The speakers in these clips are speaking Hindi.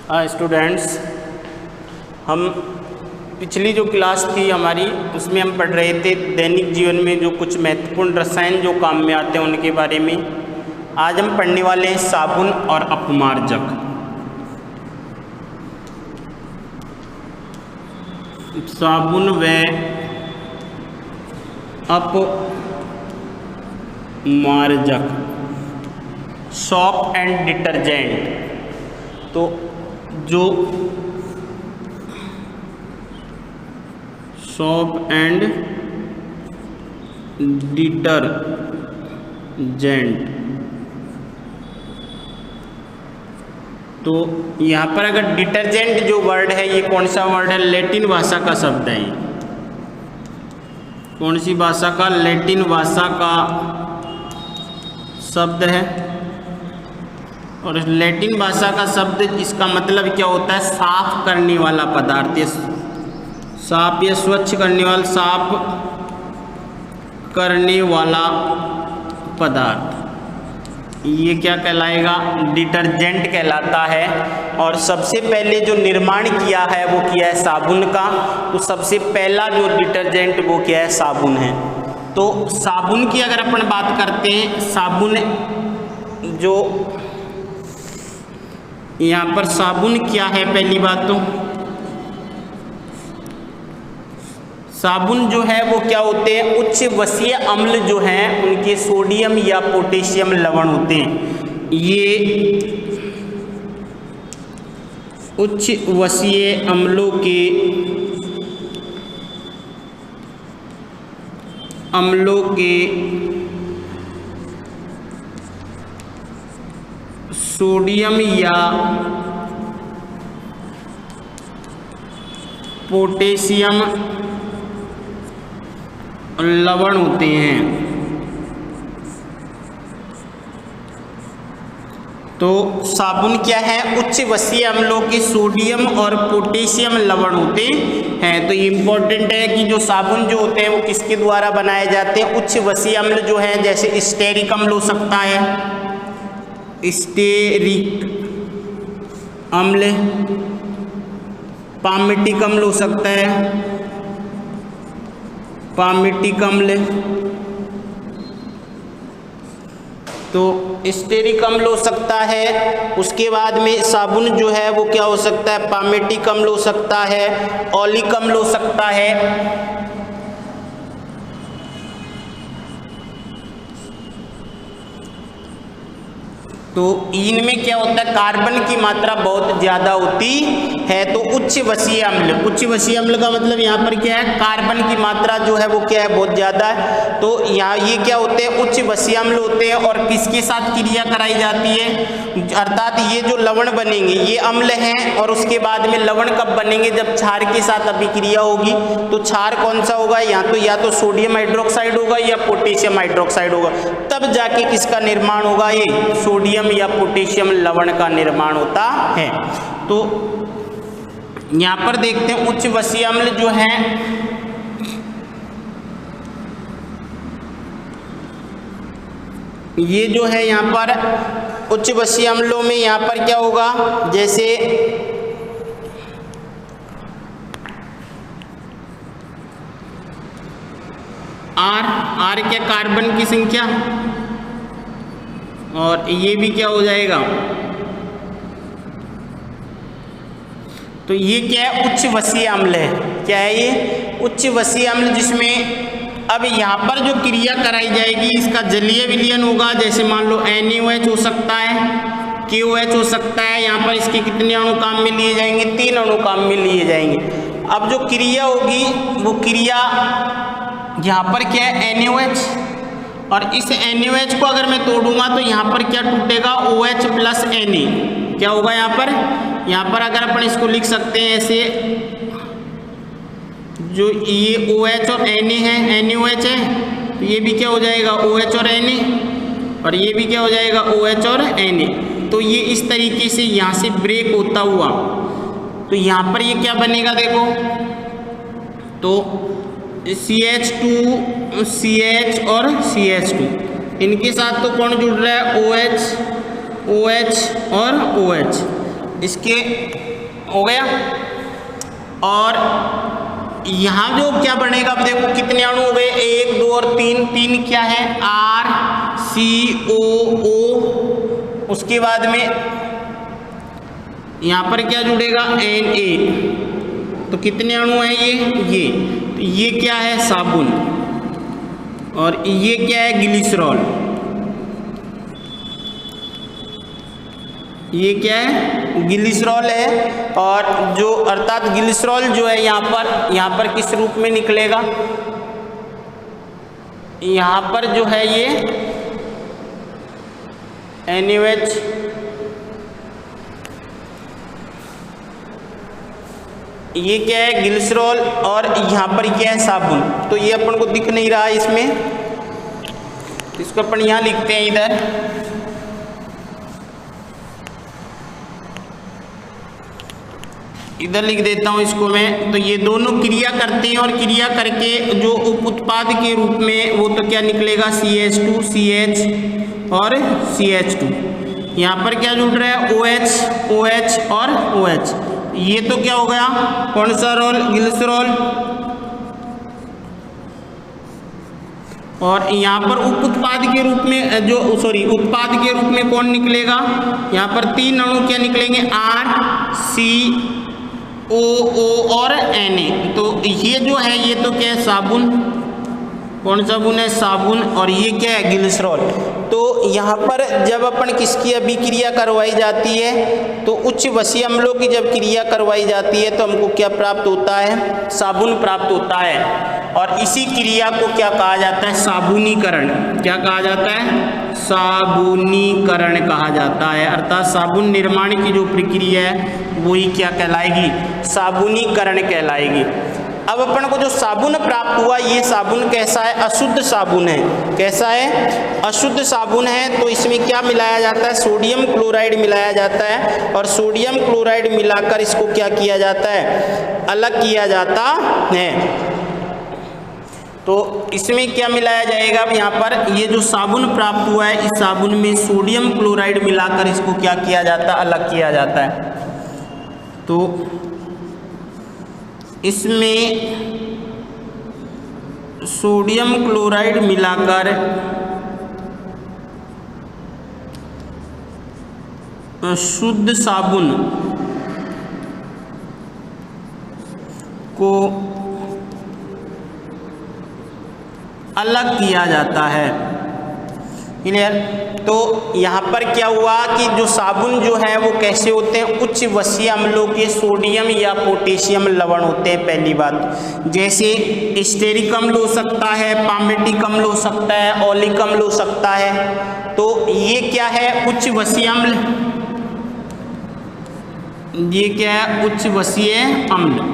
स्टूडेंट्स, हम पिछली जो क्लास थी हमारी उसमें हम पढ़ रहे थे दैनिक जीवन में जो कुछ महत्वपूर्ण रसायन जो काम में आते हैं उनके बारे में। आज हम पढ़ने वाले हैं साबुन और अपमार्जक। साबुन व अपमार्जक, सोप एंड डिटर्जेंट। तो जो सोप एंड डिटर्जेंट, तो यहाँ पर अगर डिटर्जेंट जो वर्ड है ये कौन सा वर्ड है? लैटिन भाषा का शब्द है। कौन सी भाषा का? लैटिन भाषा का शब्द है। और लैटिन भाषा का शब्द, इसका मतलब क्या होता है? साफ करने वाला पदार्थ, साफ या स्वच्छ करने वाला, साफ करने वाला पदार्थ, ये क्या कहलाएगा? डिटर्जेंट कहलाता है। और सबसे पहले जो निर्माण किया है वो किया है साबुन का। तो सबसे पहला जो डिटर्जेंट वो क्या है? साबुन है। तो साबुन की अगर अपन बात करते हैं, साबुन जो यहाँ पर साबुन क्या है? पहली बात तो साबुन जो है वो क्या होते हैं? उच्च वसीय अम्ल जो हैं उनके सोडियम या पोटेशियम लवण होते हैं। ये उच्च वसीय अम्लों के सोडियम या पोटेशियम लवण होते हैं। तो साबुन क्या है? उच्च वसीय अम्लों के सोडियम और पोटेशियम लवण होते हैं। तो ये इंपॉर्टेंट है कि जो साबुन जो होते हैं वो किसके द्वारा बनाए जाते हैं? उच्च वसीय अम्ल जो है, जैसे स्टेरिक अम्ल हो सकता है, स्टेरिक अम्ल, पामेटिक अम्ल हो सकता है, पामेटिक अम्ल। तो स्टेरिक अम्ल हो सकता है। उसके बाद में साबुन जो है वो क्या हो सकता है? पामेटिक अम्ल हो सकता है, ऑलिक अम्ल हो सकता है। तो इनमें क्या होता है? कार्बन की मात्रा बहुत ज़्यादा होती है। तो उच्च वसीय अम्ल, उच्च वसीय अम्ल का मतलब यहाँ पर क्या है? कार्बन की मात्रा जो है वो क्या है? बहुत ज़्यादा है। तो यहाँ ये क्या होते हैं? उच्च वसीय अम्ल होते हैं। और किसके साथ क्रिया कराई जाती है? अर्थात ये जो लवण बनेंगे ये अम्ल हैं, और उसके बाद में लवण कब बनेंगे? जब क्षार के साथ अभिक्रिया होगी। तो क्षार कौन सा होगा? या तो सोडियम हाइड्रोक्साइड होगा या पोटेशियम हाइड्रोक्साइड होगा। तब जाके किसका निर्माण होगा? ये सोडियम या पोटेशियम लवण का निर्माण होता है। तो यहां पर देखते हैं उच्च वसीय अम्ल जो है, ये जो है यहां पर उच्च वसीय अम्लों में यहां पर क्या होगा? जैसे आर क्या? कार्बन की संख्या, और ये भी क्या हो जाएगा? तो ये क्या है? उच्च वसीय अम्ल है। क्या है ये? उच्च वसीय अम्ल, जिसमें अब यहाँ पर जो क्रिया कराई जाएगी इसका जलीय विलयन होगा। जैसे मान लो NaOH हो सकता है, KOH हो सकता है। यहाँ पर इसके कितने अणु काम में लिए जाएंगे? 3 अणु काम में लिए जाएंगे। अब जो क्रिया होगी वो क्रिया यहाँ पर क्या है? NaOH, और इस NaOH को अगर मैं तोड़ूंगा तो यहाँ पर क्या टूटेगा? OH plus Na। क्या होगा यहाँ पर? यहाँ पर अगर अपन इसको लिख सकते हैं ऐसे, जो ये OH और Na है, NaOH है, तो ये भी क्या हो जाएगा? OH और Na, और ये भी क्या हो जाएगा? OH और Na। तो ये इस तरीके से यहाँ से ब्रेक होता हुआ, तो यहाँ पर ये क्या बनेगा? देखो, तो CH2 CH और CH2, इनके साथ तो कौन जुड़ रहा है? OH OH और OH। इसके हो गया। और यहाँ जो क्या बनेगा, अब देखो कितने अणु हो गए, 1 2 और 3, 3 क्या है RCOO। उसके बाद में यहाँ पर क्या जुड़ेगा Na। तो कितने अणु हैं ये क्या है साबुन, और ये क्या है ग्लिसरॉल, ये क्या है ग्लिसरॉल है। और जो अर्थात ग्लिसरॉल जो है यहाँ पर किस रूप में निकलेगा, यहाँ पर जो है ये NaOH, ये क्या है ग्लिसरॉल, और यहाँ पर क्या है साबुन। तो ये अपन को दिख नहीं रहा है इसमें, इसको अपन यहाँ लिखते हैं इधर लिख देता हूँ इसको मैं। तो ये दोनों क्रिया करते हैं, और क्रिया करके जो उप उत्पाद के रूप में वो तो क्या निकलेगा CH2 CH और CH2। यहाँ पर क्या जुड़ रहा है OH OH और OH। ये तो क्या हो गया कौन सा रोल ग्लिसरॉल। और यहाँ पर उप उत्पाद के रूप में उत्पाद के रूप में कौन निकलेगा, यहाँ पर 3 अणु क्या निकलेंगे RCOO और Na। तो ये जो है ये तो क्या है साबुन, कौन साबुन है साबुन, और ये क्या है ग्लिसरॉल। तो यहाँ पर जब अपन किसकी अभिक्रिया करवाई जाती है, तो उच्च वसीय अम्लों की जब क्रिया करवाई जाती है तो हमको क्या प्राप्त होता है साबुन प्राप्त होता है। और इसी क्रिया को क्या कहा जाता है साबुनीकरण। क्या कहा जाता है साबुनीकरण कहा जाता है। अर्थात साबुन निर्माण की जो प्रक्रिया है वही क्या कहलाएगी साबुनीकरण कहलाएगी। अब अपन को जो साबुन प्राप्त हुआ ये साबुन कैसा है अशुद्ध साबुन है। कैसा है अशुद्ध साबुन है। तो इसमें क्या मिलाया जाता है सोडियम क्लोराइड मिलाया जाता है, और सोडियम क्लोराइड मिलाकर इसको क्या किया जाता है अलग किया जाता है। तो इसमें क्या मिलाया जाएगा, अब यहाँ पर ये जो साबुन प्राप्त हुआ है इस साबुन में सोडियम क्लोराइड मिलाकर इसको क्या किया जाता है अलग किया जाता है। तो इसमें सोडियम क्लोराइड मिलाकर शुद्ध साबुन को अलग किया जाता है। क्लियर। तो यहाँ पर क्या हुआ कि जो साबुन जो है वो कैसे होते हैं उच्च वसीय अम्लों के सोडियम या पोटेशियम लवण होते हैं। पहली बात जैसे स्टेरिक अम्ल हो सकता है, पामेटिक अम्ल हो सकता है, ओलिक अम्ल हो सकता है। तो ये क्या है उच्च वसीय अम्ल, ये क्या है उच्च वसीय अम्ल।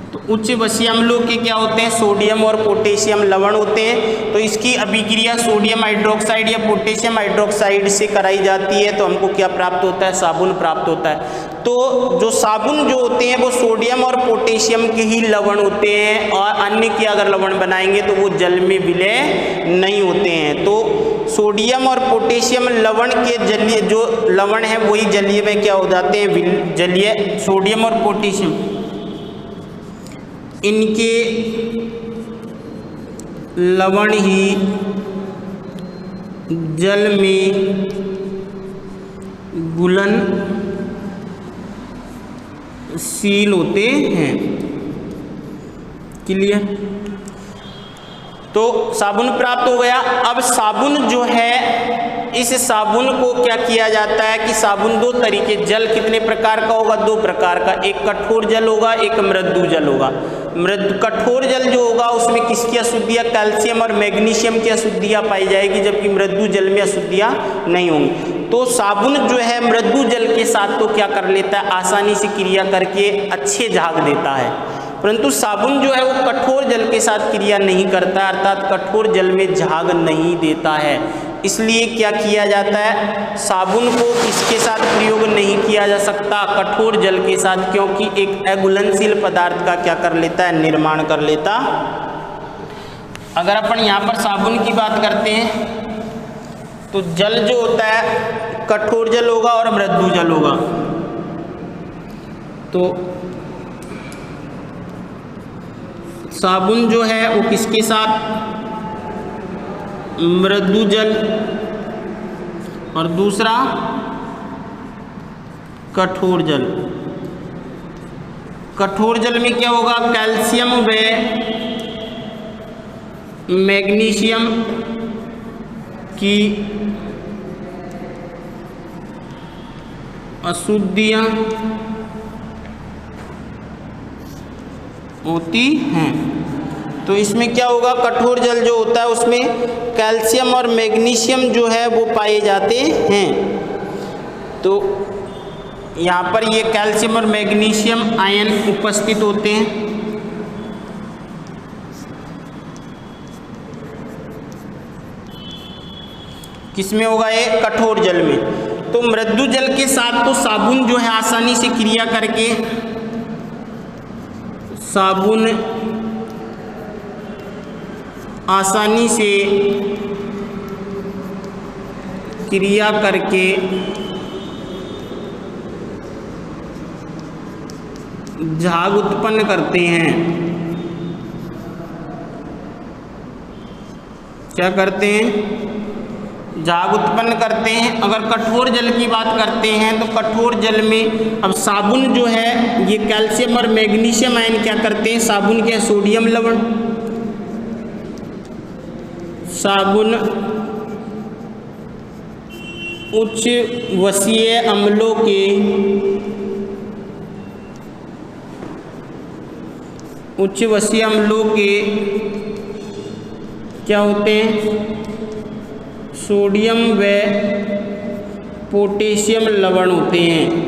तो उच्च वसीय अम्लों के क्या होते हैं सोडियम और पोटेशियम लवण होते हैं। तो इसकी अभिक्रिया सोडियम हाइड्रोक्साइड या पोटेशियम हाइड्रोक्साइड से कराई जाती है तो हमको क्या प्राप्त होता है साबुन प्राप्त होता है। तो जो साबुन जो होते हैं वो सोडियम और पोटेशियम के ही लवण होते हैं, और अन्य के अगर लवण बनाएंगे तो वो जल में विलय नहीं होते हैं। तो सोडियम और पोटेशियम लवण के जलीय जो लवण है वही जलीय में क्या हो जाते हैं जलीय। सोडियम और पोटेशियम इनके लवण ही जल में घुलनशील होते हैं। क्लियर। तो साबुन प्राप्त हो गया। अब साबुन जो है इस साबुन को क्या किया जाता है कि साबुन दो तरीके, जल कितने प्रकार का होगा दो प्रकार का, एक कठोर जल होगा एक मृदु जल होगा। कठोर जल जो होगा उसमें किसकी अशुद्धियाँ कैल्शियम और मैग्नीशियम की अशुद्धियाँ पाई जाएगी, जबकि मृदु जल में अशुद्धियाँ नहीं होंगी। तो साबुन जो है मृदु जल के साथ तो क्या कर लेता है आसानी से क्रिया करके अच्छे झाग देता है, परंतु साबुन जो है वो कठोर जल के साथ क्रिया नहीं करता, अर्थात कठोर जल में झाग नहीं देता है। इसलिए क्या किया जाता है साबुन को इसके साथ प्रयोग नहीं किया जा सकता कठोर जल के साथ, क्योंकि एक अघुलनशील पदार्थ का क्या कर लेता है निर्माण कर लेता। अगर अपन यहाँ पर साबुन की बात करते हैं तो जल जो होता है कठोर जल होगा और मृदु जल होगा। तो साबुन जो है वो किसके साथ, मृदु जल, और दूसरा कठोर जल। कठोर जल में क्या होगा, कैल्शियम व मैग्नीशियम की अशुद्धियां होती हैं। तो इसमें क्या होगा, कठोर जल जो होता है उसमें कैल्शियम और मैग्नीशियम जो है वो पाए जाते हैं। तो यहाँ पर ये कैल्शियम और मैग्नीशियम आयन उपस्थित होते हैं। किसमें होगा, ये कठोर जल में। तो मृदु जल के साथ तो साबुन जो है आसानी से क्रिया करके, साबुन आसानी से क्रिया करके झाग उत्पन्न करते हैं। क्या करते हैं, झाग उत्पन्न करते हैं। अगर कठोर जल की बात करते हैं तो कठोर जल में अब साबुन जो है ये कैल्शियम और मैग्नीशियम आयन क्या करते हैं, साबुन के सोडियम लवण, साबुन उच्च वसीय अम्लों के क्या होते हैं, सोडियम व पोटेशियम लवण होते हैं।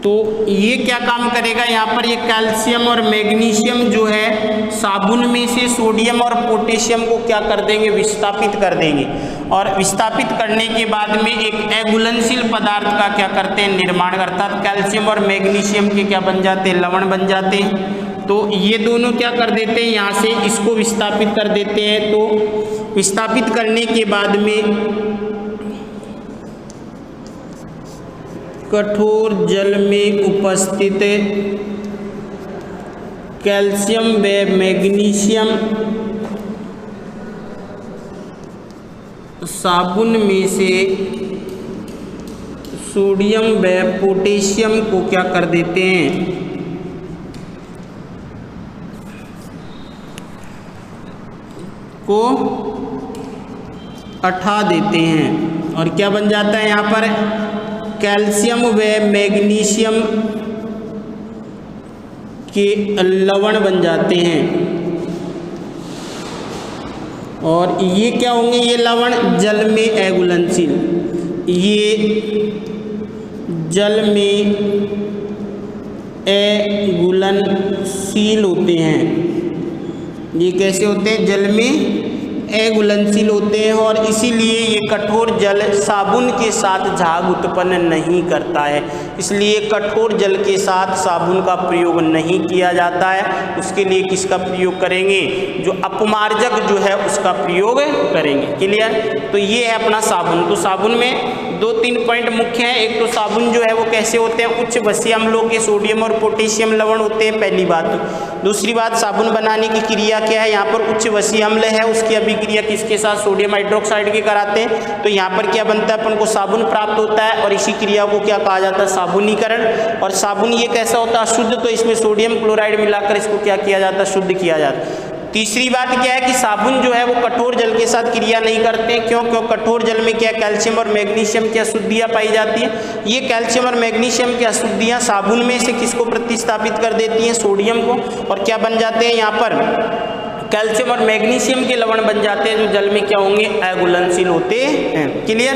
तो ये क्या काम करेगा, यहाँ पर ये कैल्शियम और मैग्नीशियम जो है साबुन में से सोडियम और पोटेशियम को क्या कर देंगे, विस्थापित कर देंगे। और विस्थापित करने के बाद में एक अघुलनशील पदार्थ का क्या करते हैं, निर्माण करता है। कैल्शियम और मैग्नीशियम के क्या बन जाते हैं, लवण बन जाते हैं। तो ये दोनों क्या कर देते हैं, यहाँ से इसको विस्थापित कर देते हैं। तो विस्थापित करने के बाद में कठोर जल में उपस्थित कैल्शियम व मैग्नीशियम साबुन में से सोडियम व पोटेशियम को क्या कर देते हैं, को हटा देते हैं। और क्या बन जाता है, यहाँ पर कैल्शियम व मैग्नीशियम के लवण बन जाते हैं। और ये क्या होंगे, ये लवण जल में अघुलनशील, ये जल में अघुलनशील होते हैं। ये कैसे होते हैं, जल में अघुलनशील होते हैं। और इसीलिए ये कठोर जल साबुन के साथ झाग उत्पन्न नहीं करता है। इसलिए कठोर जल के साथ साबुन का प्रयोग नहीं किया जाता है। उसके लिए किसका प्रयोग करेंगे, जो अपमार्जक जो है उसका प्रयोग करेंगे। क्लियर। तो ये है अपना साबुन। तो साबुन में 2-3 पॉइंट मुख्य हैं। एक तो साबुन जो है वो कैसे होते हैं, उच्च वसीय अम्लों के सोडियम और पोटेशियम लवण होते हैं, पहली बात। दूसरी बात, साबुन बनाने की क्रिया क्या है, यहाँ पर उच्च वसीय अम्ल है, उसकी अभिक्रिया किसके साथ, सोडियम हाइड्रोक्साइड के कराते हैं। तो यहाँ पर क्या बनता है, अपन को साबुन प्राप्त होता है। और इसी क्रिया को क्या कहा जाता है, साबुनीकरण। और साबुन ये कैसा होता है, शुद्ध। तो इसमें सोडियम क्लोराइड मिलाकर इसको क्या किया जाता है, शुद्ध किया जाता है। तीसरी बात क्या है कि साबुन जो है वो कठोर जल के साथ क्रिया नहीं करते हैं। क्यों? कठोर जल में क्या कैल्शियम और मैग्नीशियम की अशुद्धियां पाई जाती है। ये कैल्शियम और मैग्नीशियम की अशुद्धियां साबुन में से किसको प्रतिस्थापित कर देती हैं, सोडियम को। और क्या बन जाते हैं, यहाँ पर कैल्शियम और मैग्नीशियम के लवण बन जाते हैं, जो जल में क्या होंगे, अघुलनशील होते हैं। क्लियर।